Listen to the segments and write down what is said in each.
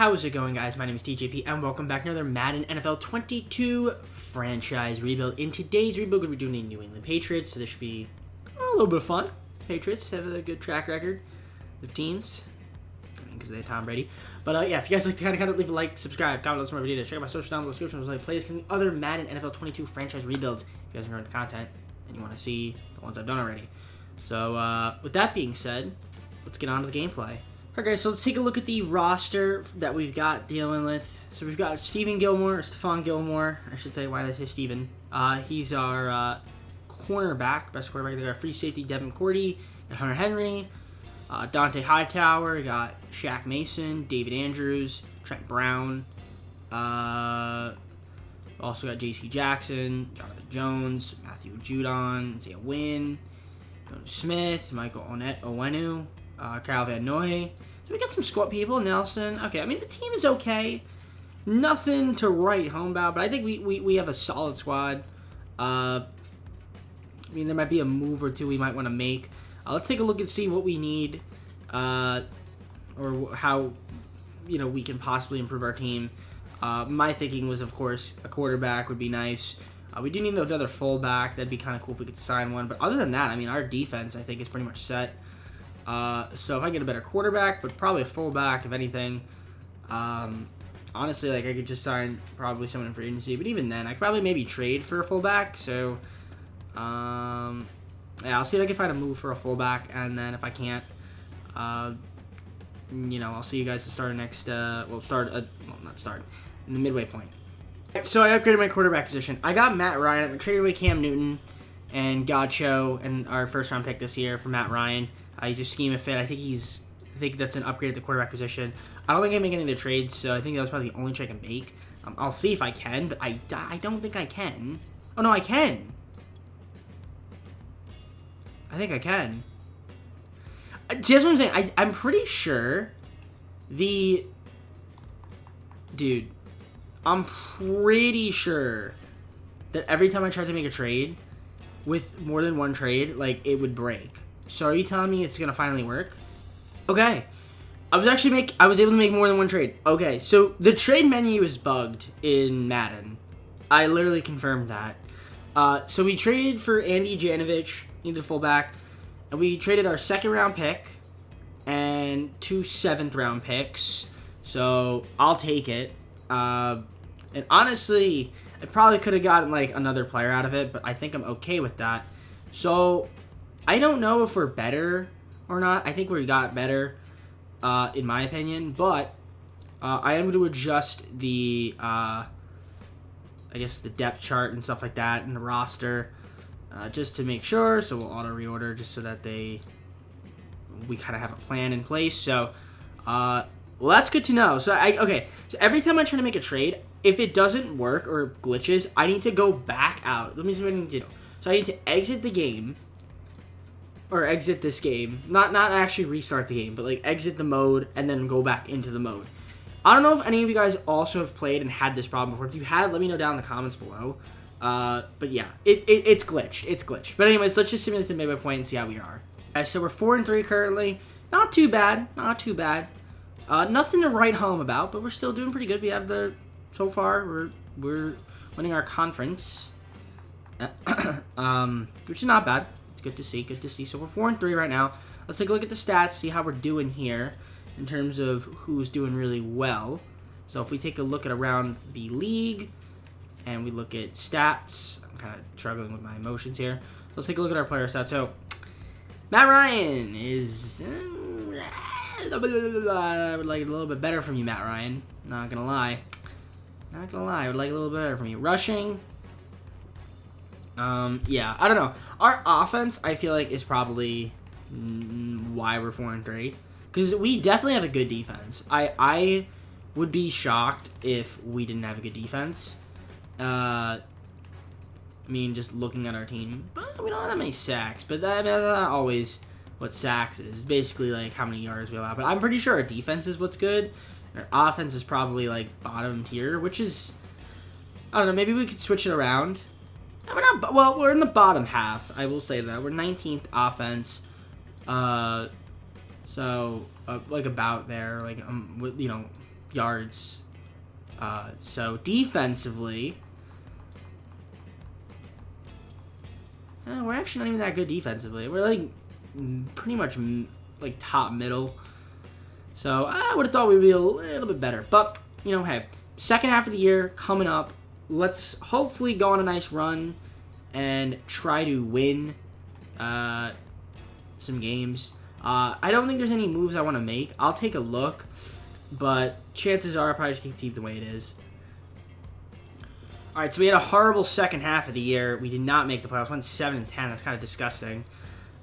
How's it going, guys? My name is TJP, and welcome back to another Madden NFL 22 franchise rebuild. In today's rebuild, we're going to be doing the New England Patriots, so this should be a little bit of fun. Patriots have a good track record of teams, because they have Tom Brady. But yeah, if you guys like to kind of leave a like, subscribe, comment on some more videos, check out my social down in the description. As I play the other Madden NFL 22 franchise rebuilds. If you guys are enjoying the content and you want to see the ones I've done already. So with that being said, let's get on to the gameplay. Alright guys, so let's take a look at the roster that we've got dealing with. So we've got Stephon Gilmore, I should say. Why did I say Steven? He's our cornerback, best quarterback. They got free safety Devin Cordy, and Hunter Henry, Dante Hightower, we got Shaq Mason, David Andrews, Trent Brown, also got J.C. Jackson, Jonathan Jones, Matthew Judon, Isaiah Wynn, Jonas Smith, Michael Onwenu, Kyle Van Noy. So we got some squad people. Nelson. Okay, I mean, the team is okay. Nothing to write home about, but I think we have a solid squad. I mean, there might be a move or two we might want to make. Let's take a look and see what we need, or how, we can possibly improve our team. My thinking was, of course, a quarterback would be nice. We do need another fullback. That'd be kind of cool if we could sign one. But other than that, I mean, our defense, I think, is pretty much set. So if I get a better quarterback, but probably a fullback, if anything, honestly, like, I could just sign probably someone in free agency, but even then, I could probably maybe trade for a fullback. So, yeah, I'll see if I can find a move for a fullback, and then if I can't, I'll see you guys to start next, in the midway point. So I upgraded my quarterback position. I got Matt Ryan. I traded away Cam Newton and Godcho and our first round pick this year for Matt Ryan. He's a scheme fit. I think that's an upgrade at the quarterback position. I don't think I can make any of the trades, so I think that was probably the only trade I can make. I'll see if I can, but I don't think I can. Oh, no, I can. I think I can. See, that's what I'm saying. I'm pretty sure Dude, I'm pretty sure that every time I tried to make a trade with more than one trade, like, it would break. So are you telling me it's gonna finally work? Okay. I was able to make more than one trade. Okay, so the trade menu is bugged in Madden. I literally confirmed that. So we traded for Andy Janovich, needed a fullback, and we traded our second round pick and 2 7th round picks. So I'll take it. And honestly, I probably could have gotten like another player out of it, but I think I'm okay with that. So I don't know if we're better or not. I think we got better, in my opinion. But I am going to adjust the, I guess, the depth chart and stuff like that in the roster, just to make sure. So we'll auto reorder just so that we kind of have a plan in place. So, well, that's good to know. So okay. So every time I try to make a trade, if it doesn't work or glitches, I need to go back out. Let me see what I need to do. So I need to exit the game. Or exit this game. Not actually restart the game, but like exit the mode and then go back into the mode. I don't know if any of you guys also have played and had this problem before. If you had, let me know down in the comments below. But yeah, it's glitched. It's glitched. But anyways, let's just simulate the midway point and see how we are. Alright, so we're 4-3 currently. Not too bad. Not too bad. Nothing to write home about, but we're still doing pretty good. We have so far, we're winning our conference. Which is not bad. Good to see, good to see. So we're 4-3 right now. Let's take a look at the stats, see how we're doing here in terms of who's doing really well. So if we take a look at around the league and we look at stats, I'm kind of struggling with my emotions here. Let's take a look at our player stats. So Matt Ryan is, I would like it a little bit better from you, Matt Ryan. Not gonna lie. Not gonna lie, I would like a little bit better from you. Rushing. Yeah, I don't know. Our offense, I feel like, is probably why we're 4-3. Because we definitely have a good defense. I would be shocked if we didn't have a good defense. I mean, just looking at our team. But we don't have that many sacks. But that's not always what sacks is. It's basically, like, how many yards we allow. But I'm pretty sure our defense is what's good. Our offense is probably, like, bottom tier, which is, I don't know, maybe we could switch it around. We're not, well, we're in the bottom half. I will say that. We're 19th offense. So, like, about there. Like, yards. So defensively, we're actually not even that good defensively. We're like pretty much like top middle. So I would have thought we'd be a little bit better. But, you know, hey, second half of the year coming up. Let's hopefully go on a nice run and try to win some games. I don't think there's any moves I want to make. I'll take a look, but chances are I'll probably just keep the way it is. All right, so we had a horrible second half of the year. We did not make the playoffs. Went 7-10. That's kind of disgusting.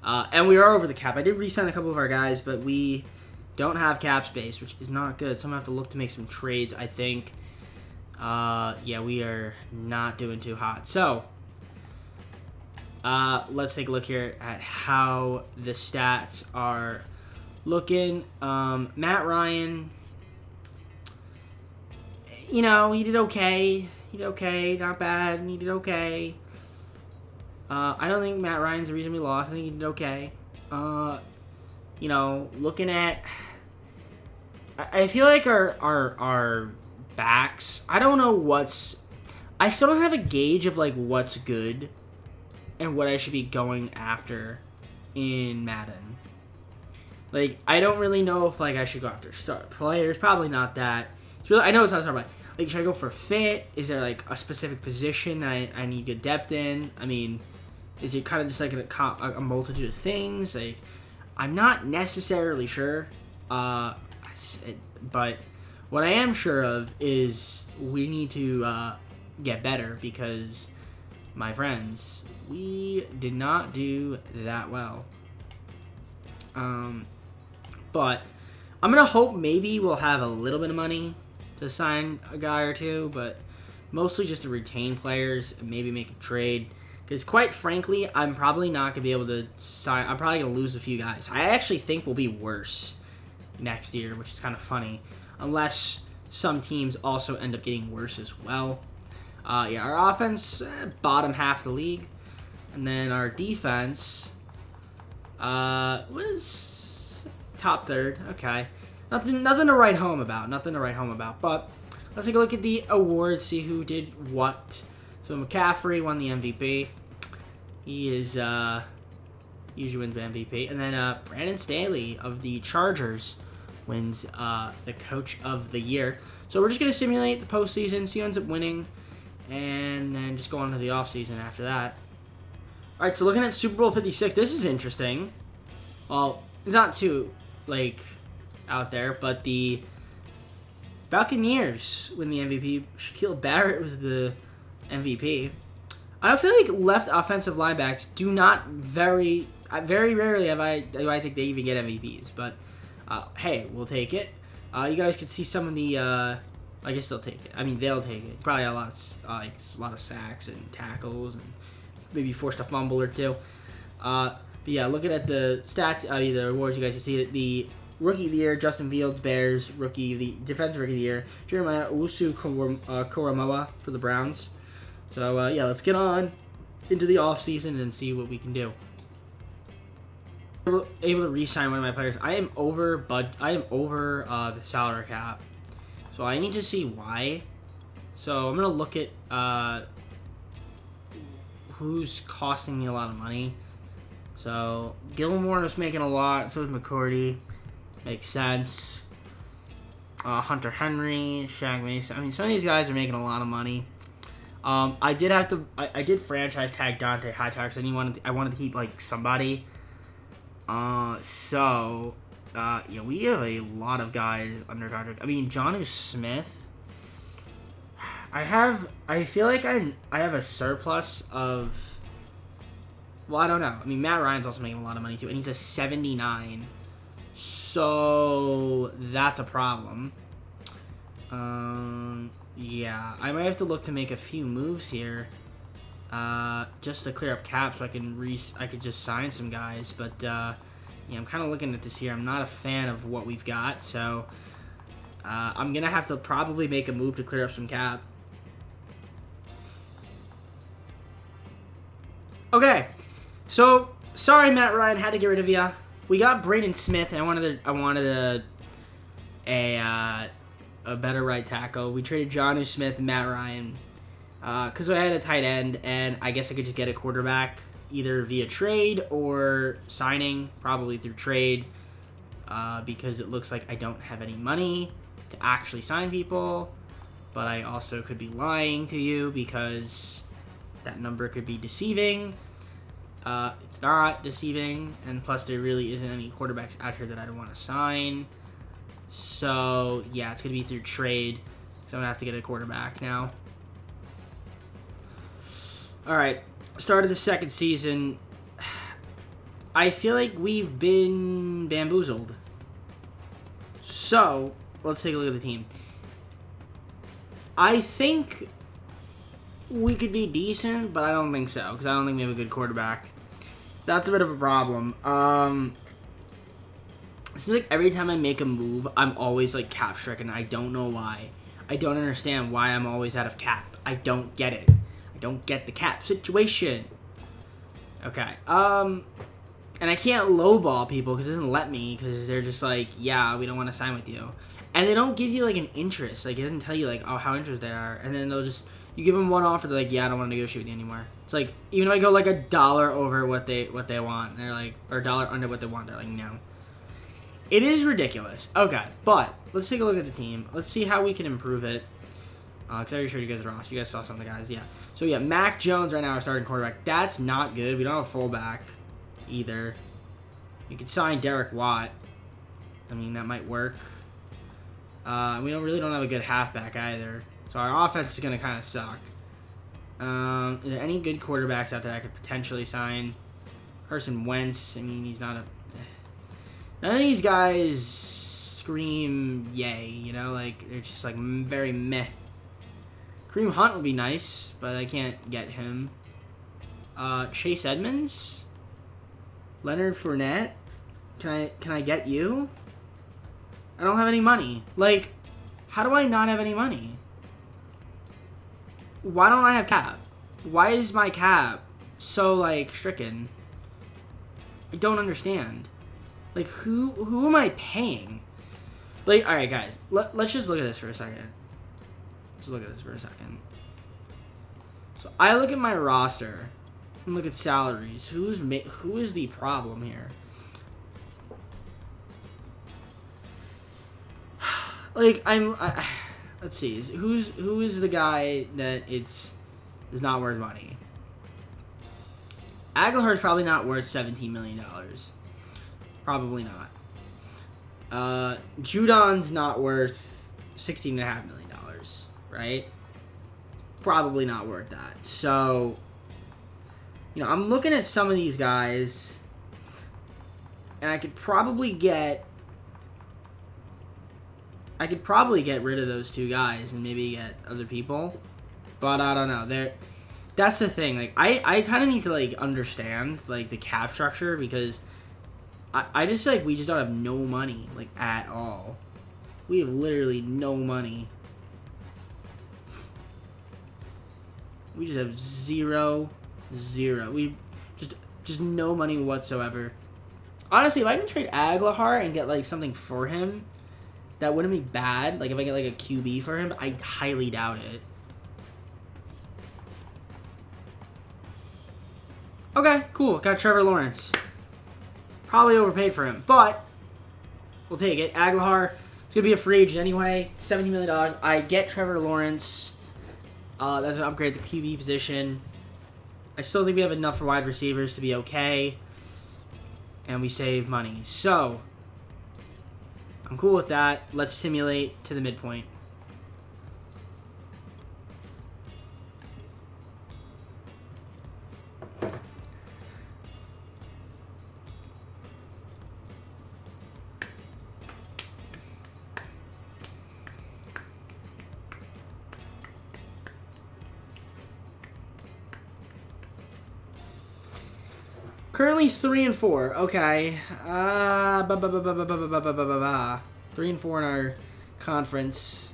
And we are over the cap. I did re-sign a couple of our guys, but we don't have cap space, which is not good. So I'm going to have to look to make some trades, I think. Yeah, we are not doing too hot. So, let's take a look here at how the stats are looking. Matt Ryan, you know, he did okay. He did okay, not bad. He did okay. I don't think Matt Ryan's the reason we lost. I think he did okay. You know, looking at, I feel like our backs, I don't know I still don't have a gauge of like what's good and what I should be going after in Madden. Like, I don't really know if like I should go after star players. Probably not that. It's really, I know it's not star player. Like, should I go for fit? Is there like a specific position that I need good depth in? I mean, is it kind of just like a multitude of things? Like, I'm not necessarily sure. But what I am sure of is we need to get better because, my friends, we did not do that well. But I'm going to hope maybe we'll have a little bit of money to sign a guy or two, but mostly just to retain players and maybe make a trade. Because quite frankly, I'm probably not going to be able to sign. I'm probably going to lose a few guys. I actually think we'll be worse next year, which is kind of funny. Unless some teams also end up getting worse as well. Yeah, our offense, bottom half of the league. And then our defense was top third. Okay. Nothing to write home about. Nothing to write home about. But let's take a look at the awards, see who did what. So McCaffrey won the MVP. He is usually wins the MVP. And then Brandon Staley of the Chargers wins the Coach of the Year. So we're just going to simulate the postseason, see who ends up winning, and then just go on to the offseason after that. All right, so looking at Super Bowl 56, this is interesting. Well, it's not too, like, out there, but the Buccaneers win the MVP. Shaquille Barrett was the MVP. I feel like left offensive linebacks do not very rarely do I think they even get MVPs, but hey, we'll take it. You guys can see some of the, I guess they'll take it. I mean, they'll take it. Probably a lot of sacks and tackles and maybe forced a fumble or two. But yeah, looking at the stats, the awards, you guys can see it. The Rookie of the Year, Justin Fields, Bears. Defensive Rookie of the Year, Jeremiah Owusu-Koramoah for the Browns. So yeah, let's get on into the offseason and see what we can do. Able to re-sign one of my players. I am over the salary cap, so I need to see why. So I'm gonna look at who's costing me a lot of money. So Gilmore is making a lot. So is McCourty. Makes sense. Hunter Henry, Shaq Mason. I mean, some of these guys are making a lot of money. I did franchise tag Dante Hightower because I wanted to keep like somebody. So we have a lot of guys under contract. I mean, Jonnu Smith. I feel like I have a surplus of. Well, I don't know. I mean, Matt Ryan's also making a lot of money too, and he's a 79. So that's a problem. Yeah, I might have to look to make a few moves here, just to clear up cap, so I could just sign some guys. But yeah, I'm kind of looking at this here. I'm not a fan of what we've got, so I'm gonna have to probably make a move to clear up some cap. Okay, so sorry, Matt Ryan, had to get rid of you. We got Braden Smith, and I wanted a better right tackle. We traded Jonnu Smith and Matt Ryan because I had a tight end, and I guess I could just get a quarterback either via trade or signing, probably through trade, because it looks like I don't have any money to actually sign people, but I also could be lying to you because that number could be deceiving. It's not deceiving, and plus there really isn't any quarterbacks out here that I want to sign. So, yeah, it's going to be through trade, so I'm going to have to get a quarterback now. Alright, start of the second season. I feel like we've been bamboozled. So, let's take a look at the team. I think we could be decent, but I don't think so, because I don't think we have a good quarterback. That's a bit of a problem. It seems like every time I make a move, I'm always, like, cap-stricken. I don't know why. I don't understand why I'm always out of cap. I don't get it. I don't get the cap situation. Okay. And I can't lowball people because it doesn't let me, because they're just like, yeah, we don't want to sign with you. And they don't give you, like, an interest. Like, it doesn't tell you, like, oh, how interested they are. And then they'll just, you give them one offer, they're like, yeah, I don't want to negotiate with you anymore. It's like, even if I go, like, $1 over what they want, they're like, or $1 under what they want, they're like, no. It is ridiculous. Okay, but let's take a look at the team. Let's see how we can improve it. Because I already showed you guys the roster. You guys saw some of the guys, yeah. So, yeah, Mac Jones right now, our starting quarterback. That's not good. We don't have a fullback either. You could sign Derek Watt. I mean, that might work. We really don't have a good halfback either. So our offense is going to kind of suck. Is there any good quarterbacks out there I could potentially sign? Carson Wentz, I mean, he's not a... None of these guys scream yay, you know? Like, they're just, like, very meh. Kareem Hunt would be nice, but I can't get him. Chase Edmonds? Leonard Fournette? Can I get you? I don't have any money. Like, how do I not have any money? Why don't I have cap? Why is my cap so, like, stricken? I don't understand. Like, who am I paying? Like, alright, guys. Let's just look at this for a second. Let's look at this for a second. So, I look at my roster and look at salaries. Who is the problem here? Like, let's see. Who is the guy that is not worth money? Aguilar's probably not worth $17 million. Probably not. Judon's not worth $16.5 million, right? Probably not worth that. So, you know, I'm looking at some of these guys, and I could probably get rid of those two guys and maybe get other people, but I don't know. That's the thing. Like, I kind of need to, like, understand, like, the cap structure, because I just feel like we just don't have no money, like, at all. We have literally no money. We just have zero. We just no money whatsoever. Honestly, if I can trade Aguilar and get, like, something for him, that wouldn't be bad. Like, if I get, like, a QB for him, but I highly doubt it. Okay, cool. Got Trevor Lawrence. Probably overpaid for him, but we'll take it. Aguilar is going to be a free agent anyway. $17 million. I get Trevor Lawrence. That's an upgrade at the QB position. I still think we have enough for wide receivers to be okay. And we save money. So, I'm cool with that. Let's simulate to the midpoint. Currently 3-4. Okay. 3-4 in our conference.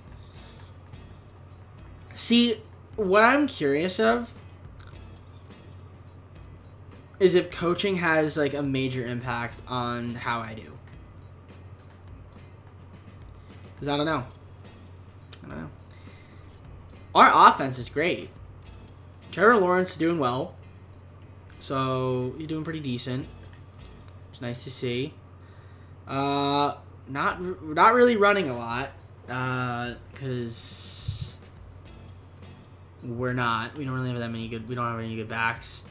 See, what I'm curious of is if coaching has, like, a major impact on how I do. Because I don't know. our offense is great. Trevor Lawrence is doing well. So, he's doing pretty decent. It's nice to see. Not really running a lot. Because we're not. We don't really have that many good... We don't have any good backs.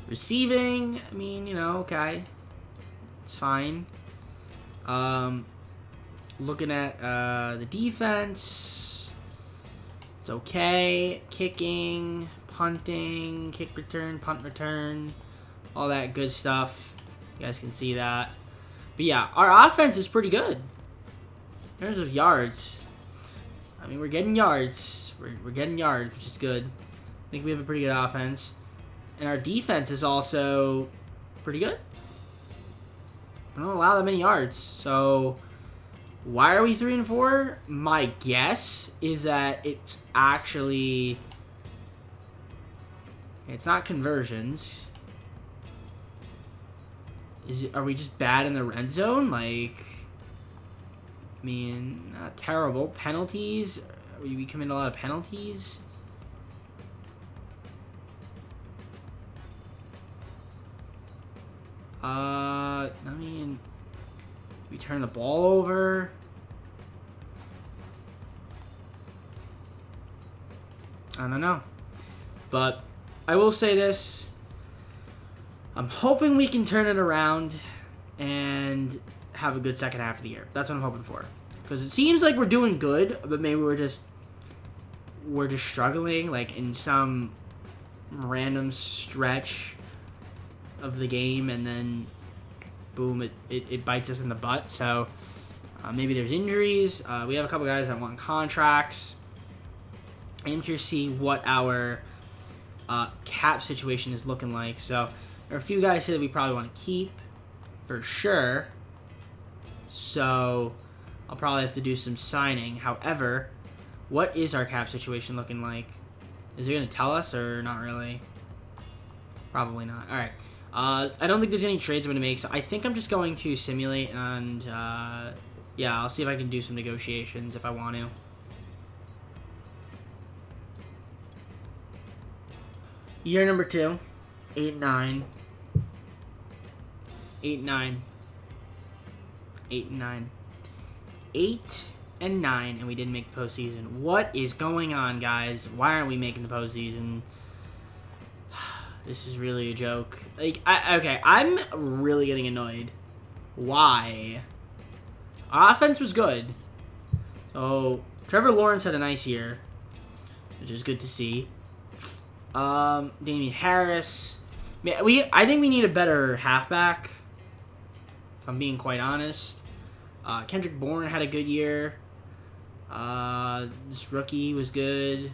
Receiving, I mean, you know, okay. It's fine. Looking at the defense, it's okay. Kicking, punting, kick return, punt return, all that good stuff. You guys can see that. But yeah, our offense is pretty good in terms of yards. I mean, we're getting yards. We're getting yards, which is good. I think we have a pretty good offense. And our defense is also pretty good. We don't allow that many yards. So, why are we 3-4? My guess is that it's actually... It's not conversions. Are we just bad in the red zone? Like, I mean, not terrible. Penalties? Are we committing a lot of penalties? I mean, we turn the ball over. I don't know. But I will say this. I'm hoping we can turn it around and have a good second half of the year. That's what I'm hoping for. Because it seems like we're doing good, but maybe we're just struggling, like in some random stretch of the game, and then boom, it bites us in the butt. So maybe there's injuries. We have a couple guys that want contracts. I'm curious to see what our cap situation is looking like. So there are a few guys here that we probably want to keep for sure. So I'll probably have to do some signing. However, what is our cap situation looking like? Is it going to tell us or not really? Probably not. All right. I don't think there's any trades I'm going to make, so I think I'm just going to simulate and, yeah, I'll see if I can do some negotiations if I want to. Year number 2, 8-9. 8-9. 8-9. 8-9, and we didn't make the postseason. What is going on, guys? Why aren't we making the postseason? This is really a joke. Like, okay, I'm really getting annoyed. Why? Our offense was good. So, Trevor Lawrence had a nice year, which is good to see. Damian Harris. I think we need a better halfback, if I'm being quite honest. Kendrick Bourne had a good year. This rookie was good.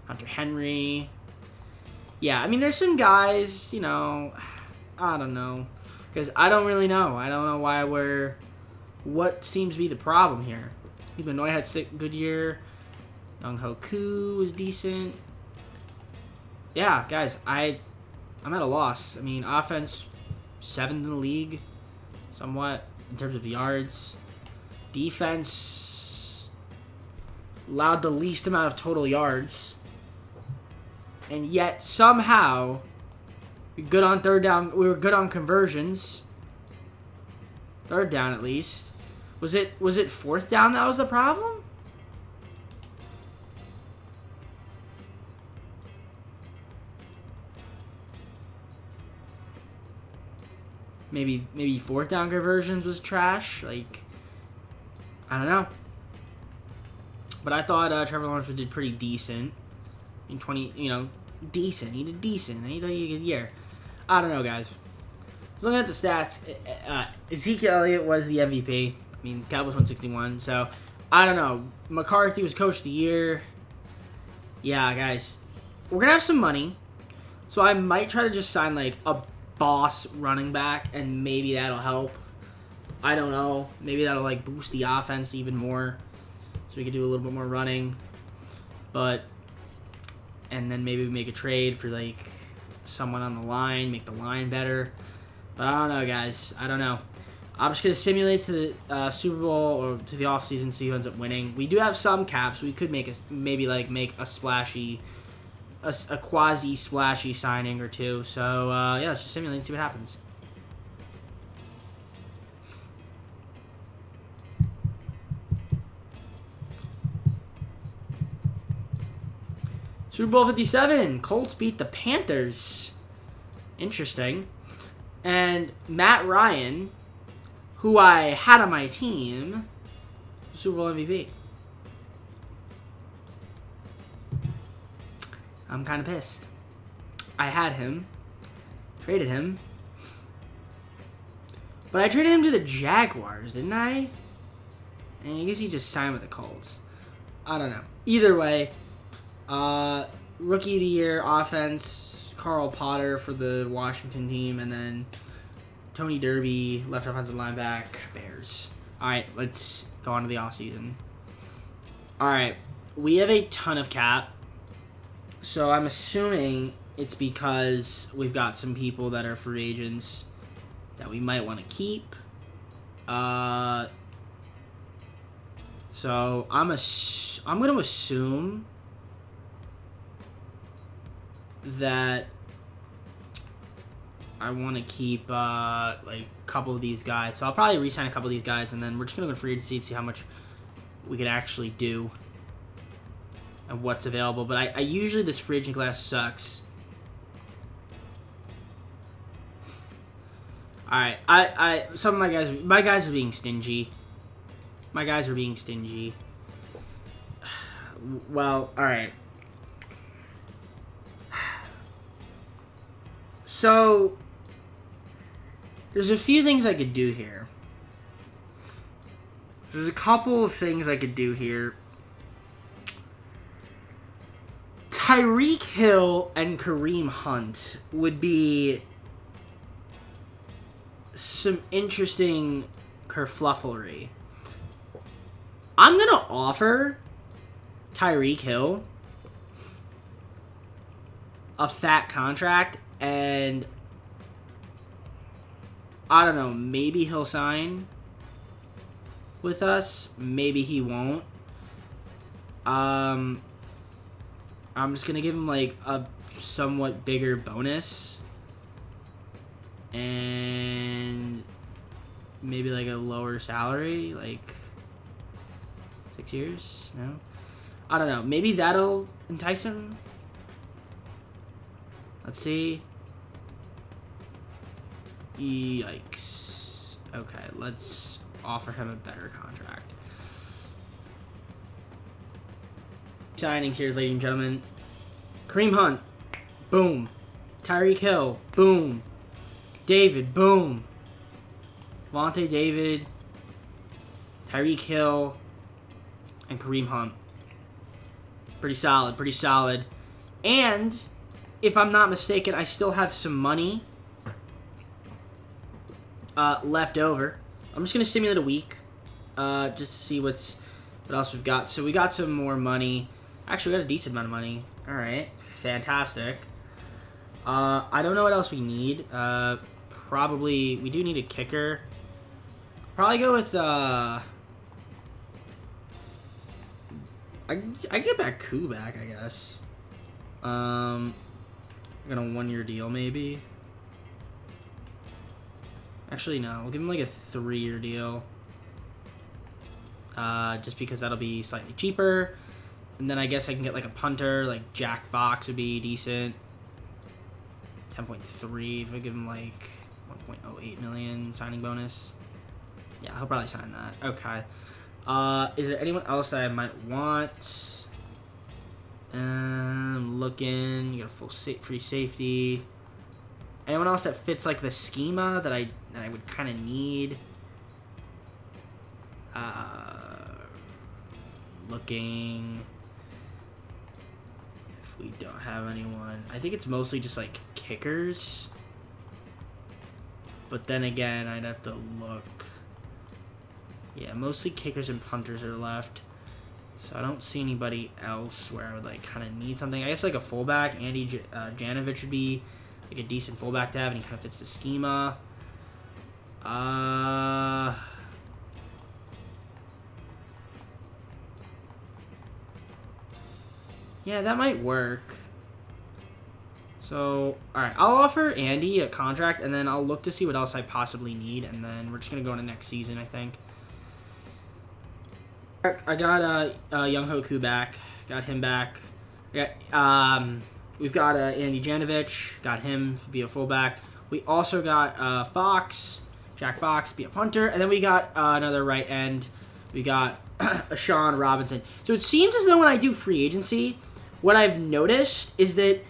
Hunter Henry. Yeah, I mean, there's some guys, you know, I don't know. Because I don't really know. I don't know why what seems to be the problem here. Benoit had a good year. Young Hoku was decent. Yeah, guys, I'm at a loss. I mean, offense, 7th in the league, somewhat, in terms of yards. Defense allowed the least amount of total yards. And yet, somehow, we're good on third down. We were good on conversions. Third down, at least. Was it 4th down that was the problem? Maybe 4th down conversions was trash. Like, I don't know. But I thought Trevor Lawrence did pretty decent. In 20, you know, decent. He did decent. He had a good year. I don't know, guys. Looking at the stats, Ezekiel Elliott was the MVP. I mean, the Cowboys won 61. So, I don't know. McCarthy was coach of the year. Yeah, guys. We're going to have some money. So, I might try to just sign, like, a boss running back, and maybe that'll help. I don't know. Maybe that'll, like, boost the offense even more. So, we could do a little bit more running. But... And then maybe we make a trade for, like, someone on the line, make the line better. But I don't know, guys. I don't know. I'm just going to simulate to the Super Bowl or to the offseason, see who ends up winning. We do have some caps. We could make make a splashy, a quasi splashy signing or two. So yeah, let's just simulate and see what happens. Super Bowl 57, Colts beat the Panthers. Interesting. And Matt Ryan, who I had on my team, Super Bowl MVP. I'm kind of pissed. I had him. Traded him. But I traded him to the Jaguars, didn't I? And I guess he just signed with the Colts. I don't know. Either way, Rookie of the Year offense, Carl Potter for the Washington team, and then Tony Derby, left offensive linebacker, Bears. All right, let's go on to the offseason. All right, we have a ton of cap, so I'm assuming it's because we've got some people that are free agents that we might want to keep. So I'm going to assume that I want to keep like a couple of these guys. So I'll probably re-sign a couple of these guys, and then we're just going to go to free agency and see how much we could actually do and what's available. But I usually, this free agent class sucks. All right, some of my guys are being stingy. My guys are being stingy. Well, all right. So there's a few things I could do here. There's a couple of things I could do here. Tyreek Hill and Kareem Hunt would be some interesting kerflufflery. I'm going to offer Tyreek Hill a fat contract, and I don't know, maybe he'll sign with us, maybe he won't. I'm just going to give him like a somewhat bigger bonus and maybe like a lower salary, like 6 years? No? I don't know. Maybe that'll entice him. Let's see. Yikes. Okay, let's offer him a better contract. Signings here, ladies and gentlemen. Kareem Hunt. Boom. Tyreek Hill. Boom. David. Boom. Vontae David. Tyreek Hill. And Kareem Hunt. Pretty solid, pretty solid. And, if I'm not mistaken, I still have some money left over. I'm just going to simulate a week just to see what else we've got. So we got some more money. Actually, we got a decent amount of money. All right, fantastic. I don't know what else we need. Probably, we do need a kicker. Probably go with... I get back Kubak, I guess. I got a 1-year deal, maybe. Actually, no. We'll give him like a 3-year deal. Just because that'll be slightly cheaper. And then I guess I can get like a punter, like Jack Fox would be decent. 10.3 if I give him like 1.08 million signing bonus. Yeah, he'll probably sign that. Okay. Is there anyone else that I might want? Looking. You got a full free safety. Anyone else that fits like the schema that I would kind of need? Looking. If we don't have anyone, I think it's mostly just like kickers. But then again, I'd have to look. Yeah, mostly kickers and punters are left. So I don't see anybody else where I would like kind of need something. I guess like a fullback, Andy Janovich would be like a decent fullback to have, and he kind of fits the schema. Yeah, that might work. So, alright, I'll offer Andy a contract, and then I'll look to see what else I possibly need, and then we're just going to go into next season, I think. I got Young Hoku back. Got him back. We've got Andy Janovich. Got him to be a fullback. We also got Jack Fox, to be a punter. And then we got another right end. We got Sean Robinson. So it seems as though when I do free agency, what I've noticed is that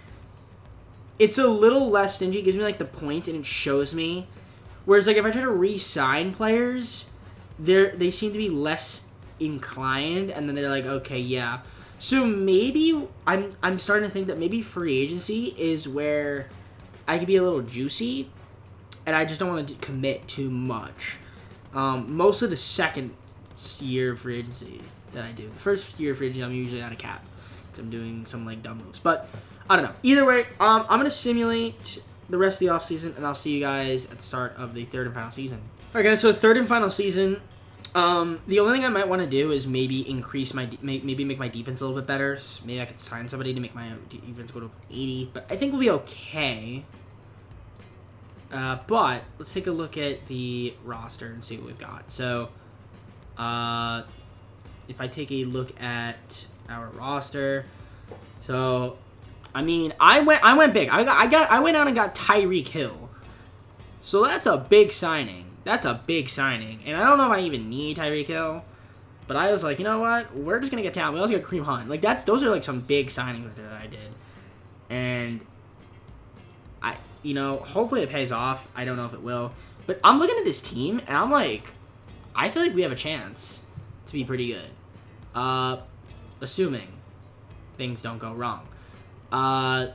it's a little less stingy. It gives me, like, the points, and it shows me. Whereas, like, if I try to re-sign players, they seem to be less inclined, and then they're like, okay, yeah. So maybe I'm starting to think that maybe free agency is where I could be a little juicy, and I just don't want to commit too much. Most of the second year of free agency that I do. The first year of free agency, I'm usually out of cap because I'm doing some, like, dumb moves. But I don't know. Either way, I'm going to simulate the rest of the offseason, and I'll see you guys at the start of the third and final season. All right, guys, so third and final season. The only thing I might want to do is maybe increase maybe make my defense a little bit better. Maybe I could sign somebody to make my defense go to 80, but I think we'll be okay. But let's take a look at the roster and see what we've got. So, if I take a look at our roster, so I mean, I went big. I went out and got Tyreek Hill. So that's a big signing. That's a big signing. And I don't know if I even need Tyreek Hill. But I was like, you know what? We're just going to get talent. We also got Kareem Hunt. Like, those are, like, some big signings that I did. And, hopefully it pays off. I don't know if it will. But I'm looking at this team, and I'm like, I feel like we have a chance to be pretty good. Assuming things don't go wrong. I'm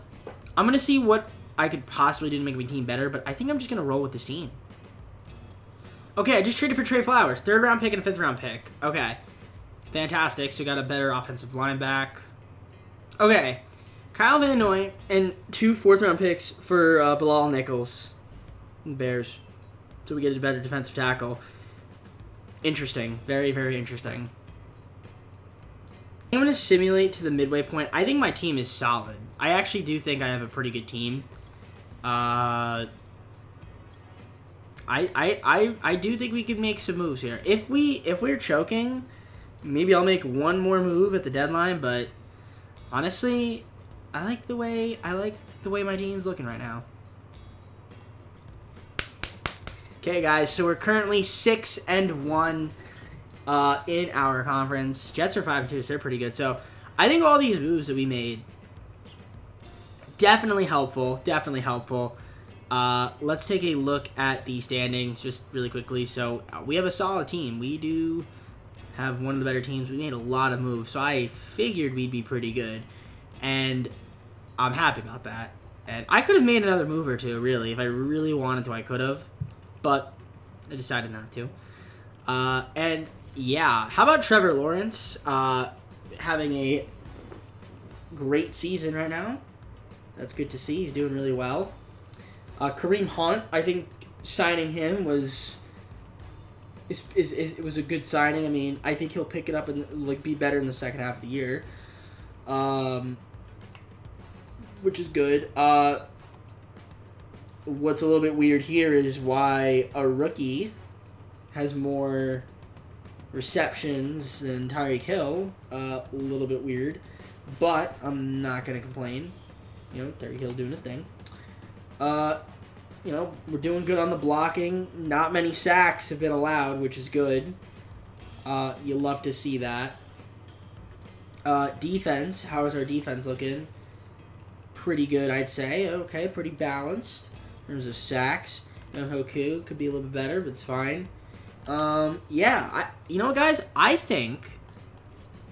going to see what I could possibly do to make my team better. But I think I'm just going to roll with this team. Okay, I just traded for Trey Flowers. 3rd round pick and a 5th round pick. Okay. Fantastic. So got a better offensive line back. Okay. Kyle Van Noy and 2 4th round picks for Bilal Nichols. Bears. So we get a better defensive tackle. Interesting. Very, very interesting. I'm going to simulate to the midway point. I think my team is solid. I actually do think I have a pretty good team. I do think we could make some moves here. If we're choking, maybe I'll make one more move at the deadline, but honestly, I like the way my team's looking right now. Okay, guys, so we're currently 6-1 in our conference. Jets are 5-2, so they're pretty good. So I think all these moves that we made definitely helpful. Definitely helpful. Let's take a look at the standings just really quickly. So we have a solid team. We do have one of the better teams. We made a lot of moves, so I figured we'd be pretty good, and I'm happy about that. And I could have made another move or two, really. If I really wanted to, I could have, but I decided not to. And yeah, how about Trevor Lawrence having a great season right now? That's good to see. He's doing really well. Kareem Hunt, I think signing him was a good signing. I mean, I think he'll pick it up and be better in the second half of the year, which is good. What's a little bit weird here is why a rookie has more receptions than Tyreek Hill. A little bit weird, but I'm not gonna complain. Tyreek Hill doing his thing. We're doing good on the blocking. Not many sacks have been allowed, which is good. You love to see that. Defense. How is our defense looking? Pretty good, I'd say. Okay, pretty balanced. In terms of sacks. Hoku could be a little bit better, but it's fine. You know what, guys? I think,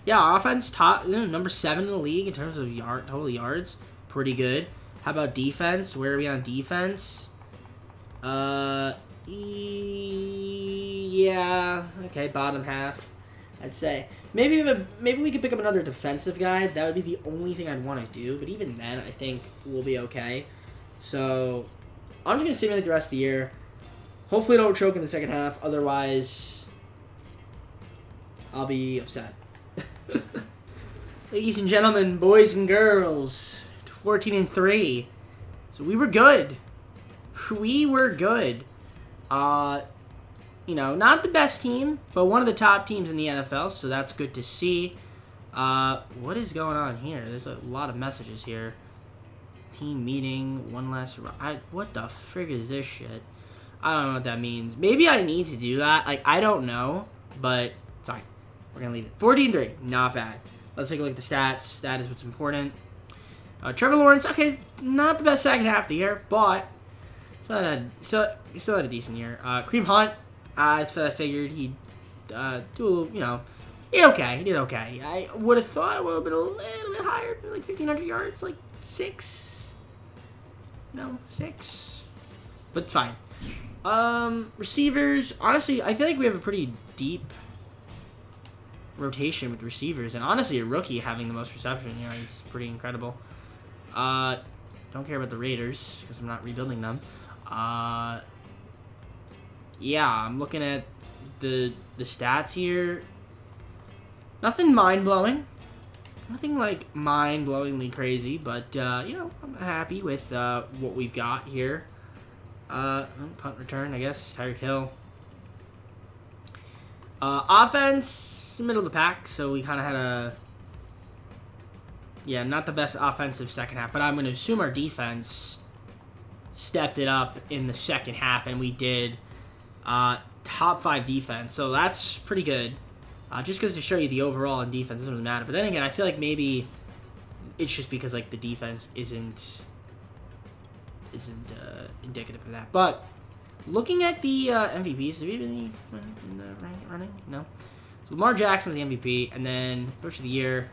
offense top, number 7 in the league in terms of total yards. Pretty good. How about defense? Where are we on defense? Okay, bottom half, I'd say. Maybe we could pick up another defensive guy. That would be the only thing I'd want to do. But even then, I think we'll be okay. So I'm just gonna simulate the rest of the year. Hopefully don't choke in the second half. Otherwise, I'll be upset. Ladies and gentlemen, boys and girls, 14-3. So we were good. We were good. You know, not the best team, but one of the top teams in the NFL, so that's good to see. What is going on here? There's a lot of messages here. Team meeting, one last... what the frig is this shit? I don't know what that means. Maybe I need to do that. Like, I don't know, but it's fine. We're going to leave it. 14-3, not bad. Let's take a look at the stats. That is what's important. Trevor Lawrence, okay, not the best second half of the year, but still had a decent year. Kareem Hunt, I figured he'd do, you know, he did okay. He did okay. I would have thought it would have been a little bit higher, like 1,500 yards, like 6. No, 6. But it's fine. Receivers, honestly, I feel like we have a pretty deep rotation with receivers, and honestly, a rookie having the most reception, you know, it's pretty incredible. Don't care about the Raiders because I'm not rebuilding them. Yeah, I'm looking at the stats here. Nothing mind-blowing. Nothing, like, mind-blowingly crazy, but, you know, I'm happy with what we've got here. Punt return, I guess. Tyreek Hill. Offense, middle of the pack, so we kind of had a... Yeah, not the best offensive second half, but I'm going to assume our defense stepped it up in the second half, and we did top 5 defense, so that's pretty good. Just because to show you the overall in defense doesn't really matter. But then again, I feel like maybe it's just because like the defense isn't indicative of that. But looking at the MVPs, do we really in the running? No. So Lamar Jackson was the MVP, and then Coach of the Year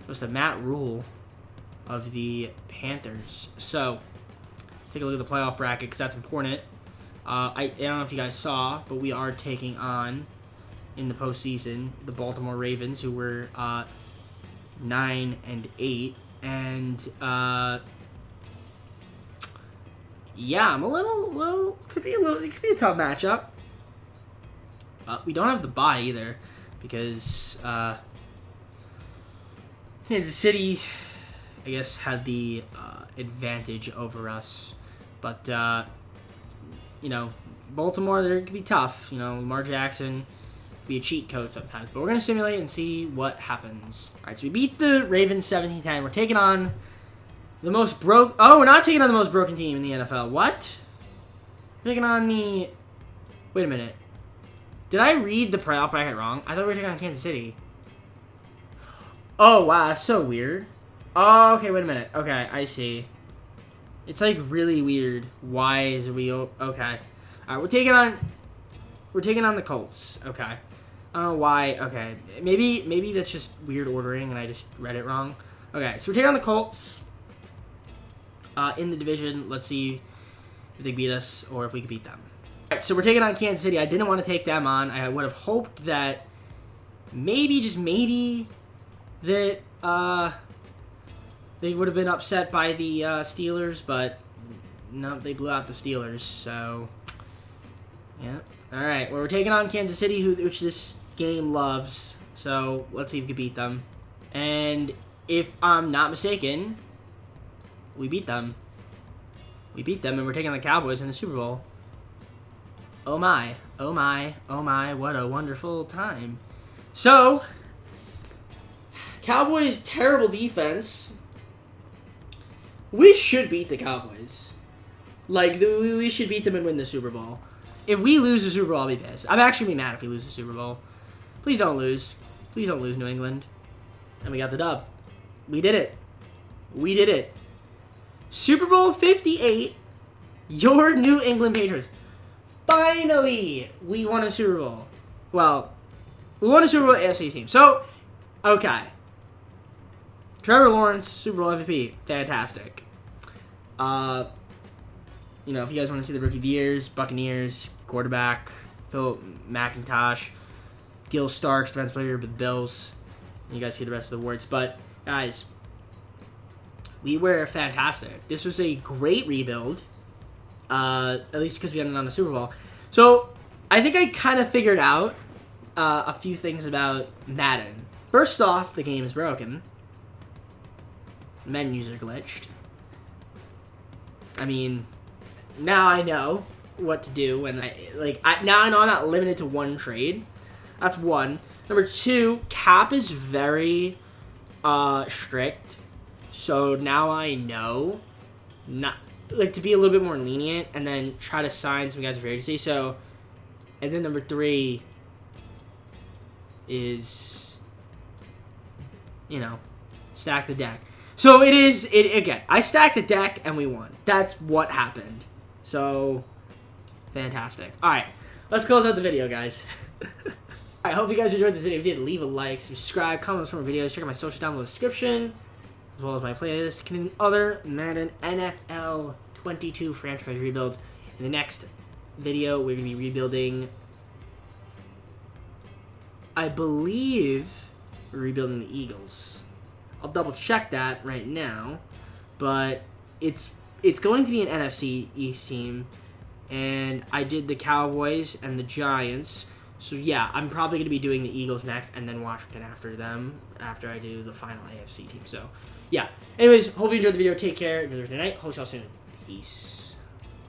goes to Matt Rule of the Panthers. So take a look at the playoff bracket because that's important. I don't know if you guys saw, but we are taking on in the postseason the Baltimore Ravens, who were 9-8, and yeah, I'm a little could be a tough matchup. We don't have the bye either because Kansas City, I guess, had the advantage over us, but you know, Baltimore, there could be tough. You know, Lamar Jackson be a cheat code sometimes, but we're gonna simulate and see what happens. All right, so we beat the Ravens 17-10. We're taking on the most broke. Oh, we're not taking on the most broken team in the NFL. What? We're taking on the. Wait a minute. Did I read the playoff bracket wrong? I thought we were taking on Kansas City. Oh wow, that's so weird. Oh, okay, wait a minute. Okay, I see. It's like really weird. Why is we okay? All right, we're taking on the Colts. Okay. I don't know why. Okay. Maybe that's just weird ordering and I just read it wrong. Okay, so we're taking on the Colts in the division. Let's see if they beat us or if we could beat them. All right, so we're taking on Kansas City. I didn't want to take them on. I would have hoped that maybe, just maybe, that they would have been upset by the Steelers, but no, they blew out the Steelers, so yeah. All right, well, we're taking on Kansas City, which this game loves, so let's see if we can beat them. And if I'm not mistaken, we beat them. We beat them, and we're taking the Cowboys in the Super Bowl. Oh my, oh my, oh my, what a wonderful time. So, Cowboys' terrible defense. We should beat the Cowboys. Like, we should beat them and win the Super Bowl. If we lose the Super Bowl, I'll be pissed. I'm actually going to be mad if we lose the Super Bowl. Please don't lose. Please don't lose, New England. And we got the dub. We did it. We did it. Super Bowl 58, your New England Patriots. Finally, we won a Super Bowl. Well, we won a Super Bowl AFC team. So, okay. Trevor Lawrence, Super Bowl MVP. Fantastic. You know, if you guys want to see the Rookie of the Years, Buccaneers, quarterback, Phil McIntosh, Gil Starks, defensive player with the Bills. And you guys see the rest of the awards. But, guys, we were fantastic. This was a great rebuild. At least because we ended on the Super Bowl. So, I think I kind of figured out a few things about Madden. First off, the game is broken. Menus are glitched. I mean, now I know what to do when now I know I'm not limited to one trade. That's one. Number two, cap is very strict. So now I know not to be a little bit more lenient and then try to sign some guys of free agency. So, and then number three is, stack the deck. So again, I stacked the deck and we won. That's what happened. So, fantastic. Alright, let's close out the video, guys. I hope you guys enjoyed this video. If you did, leave a like, subscribe, comment on more videos, check out my socials down below in the description, as well as my playlist containing other Madden NFL 22 franchise rebuilds. In the next video, we're going to be rebuilding, I believe, we're rebuilding the Eagles. I'll double check that right now, but it's going to be an NFC East team, and I did the Cowboys and the Giants. So, yeah, I'm probably going to be doing the Eagles next and then Washington after them, after I do the final AFC team. So, yeah. Anyways, hope you enjoyed the video. Take care. Enjoy the night. Hope y'all soon. Peace.